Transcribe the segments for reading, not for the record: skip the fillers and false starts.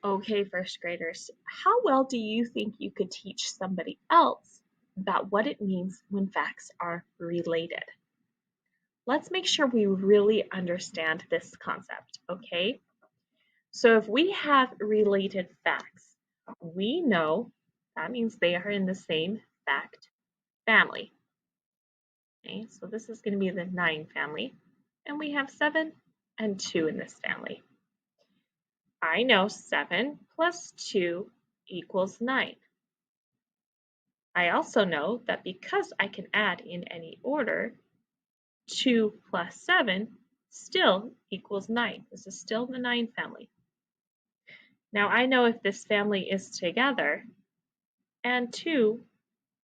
Okay, first graders, how well do you think you could teach somebody else about what it means when facts are related? Let's make sure we really understand this concept, okay? So if we have related facts, we know that means they are in the same fact family. Okay, so this is going to be the 9 family, and we have 7 and 2 in this family. I know 7 plus 2 equals 9. I also know that because I can add in any order, 2 plus 7 still equals 9. This is still the 9 family. Now I know if this family is together and 2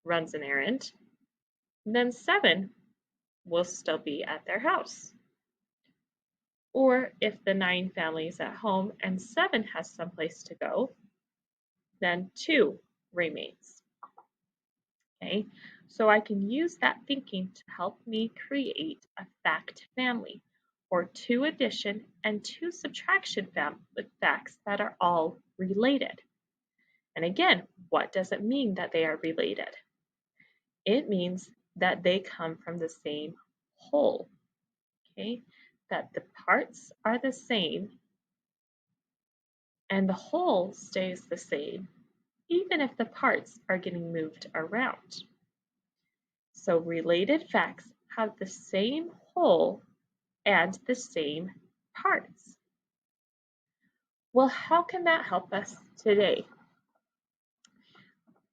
runs an errand, then 7 will still be at their house. Or if the 9 family is at home and 7 has someplace to go, then 2 remains. Okay, so I can use that thinking to help me create a fact family, or 2 addition and 2 subtraction facts that are all related. And again, what does it mean that they are related? It means that they come from the same whole, okay? That the parts are the same and the whole stays the same, even if the parts are getting moved around. So related facts have the same whole and the same parts. Well, how can that help us today?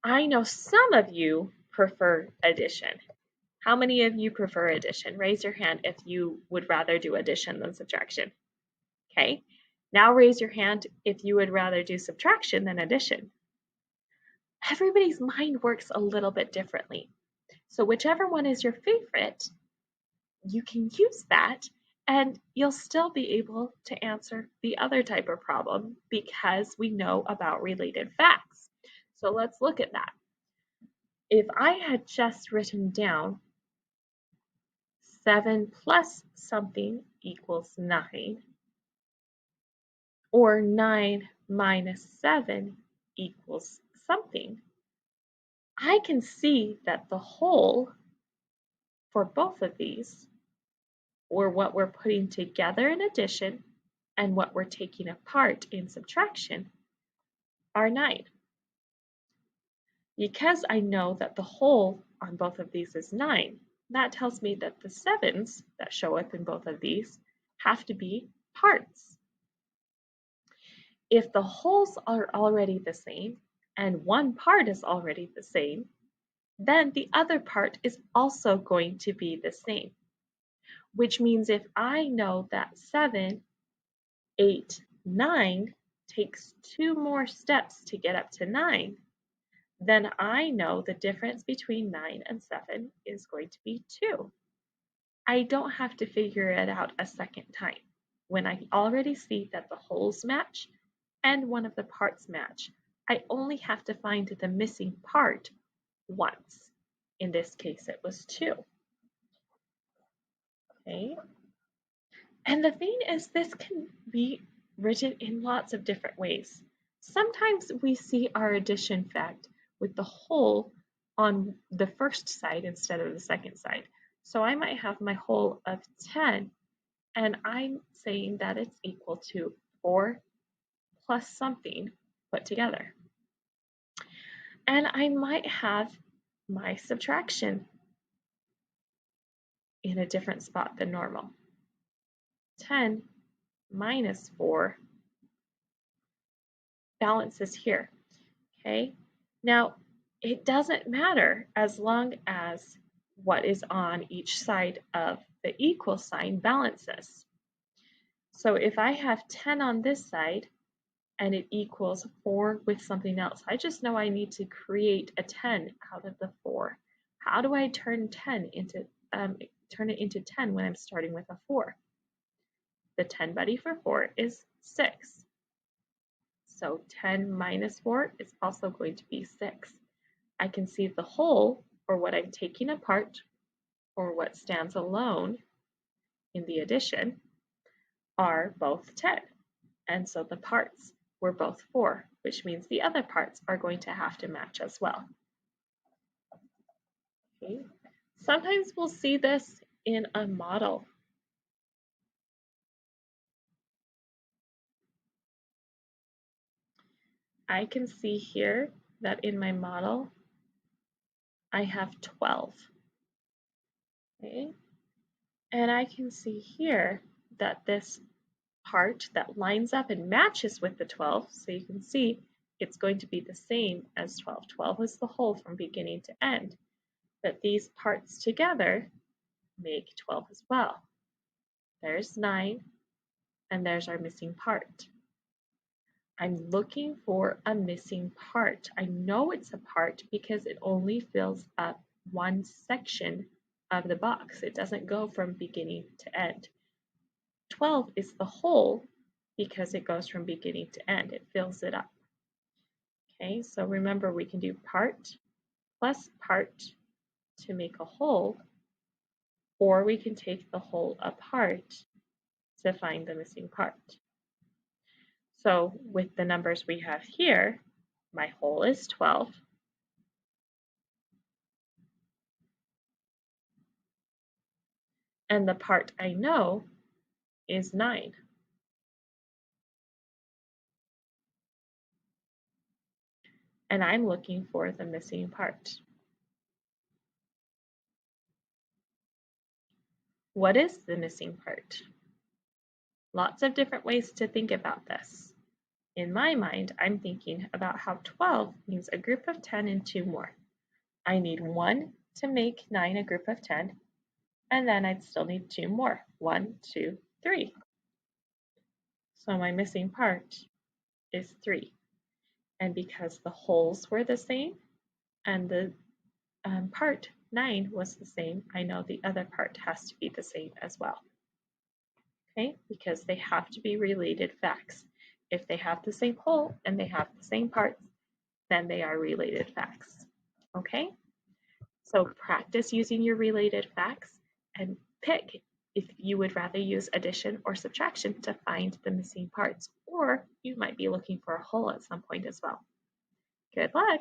I know some of you prefer addition. How many of you prefer addition? Raise your hand if you would rather do addition than subtraction. Okay, now raise your hand if you would rather do subtraction than addition. Everybody's mind works a little bit differently. So whichever one is your favorite, you can use that and you'll still be able to answer the other type of problem because we know about related facts. So let's look at that. If I had just written down 7 plus something equals 9, or 9 minus 7 equals something, I can see that the whole for both of these, or what we're putting together in addition and what we're taking apart in subtraction, are 9. Because I know that the whole on both of these is 9, that tells me that the 7's that show up in both of these have to be parts. If the wholes are already the same and one part is already the same, then the other part is also going to be the same. Which means if I know that 7, 8, 9 takes 2 more steps to get up to 9, then I know the difference between 9 and 7 is going to be 2. I don't have to figure it out a second time. When I already see that the wholes match and one of the parts match, I only have to find the missing part once. In this case, it was 2. Okay. And the thing is, this can be written in lots of different ways. Sometimes we see our addition fact with the whole on the first side instead of the second side. So I might have my whole of 10, and I'm saying that it's equal to 4 plus something put together. And I might have my subtraction in a different spot than normal. 10 minus 4 balances here. Okay, now it doesn't matter as long as what is on each side of the equal sign balances. So if I have 10 on this side and it equals 4 with something else, I just know I need to create a 10 out of the 4. How do I turn it into 10 when I'm starting with a 4? The 10 buddy for 4 is 6. So 10 minus 4 is also going to be 6. I can see the whole, or what I'm taking apart, or what stands alone in the addition, are both 10. And so the parts were both 4, which means the other parts are going to have to match as well. Okay. Sometimes we'll see this in a model. I can see here that in my model, I have 12. Okay. And I can see here that this part that lines up and matches with the 12, so you can see it's going to be the same as 12. 12 is the whole from beginning to end, but these parts together make 12 as well. There's 9, and there's our missing part. I'm looking for a missing part. I know it's a part because it only fills up one section of the box. It doesn't go from beginning to end. 12 is the whole because it goes from beginning to end. It fills it up. Okay, so remember we can do part plus part to make a whole, or we can take the whole apart to find the missing part. So with the numbers we have here, my whole is 12. And the part I know is 9. And I'm looking for the missing part. What is the missing part? Lots of different ways to think about this. In my mind, I'm thinking about how 12 means a group of 10 and 2 more. I need 1 to make 9 a group of 10, and then I'd still need 2 more. 1, 2, 3. So my missing part is 3. And because the wholes were the same and the part 9 was the same, I know the other part has to be the same as well. Okay, because they have to be related facts. If they have the same whole and they have the same parts, then they are related facts. Okay, so practice using your related facts and pick if you would rather use addition or subtraction to find the missing parts, or you might be looking for a whole at some point as well. Good luck!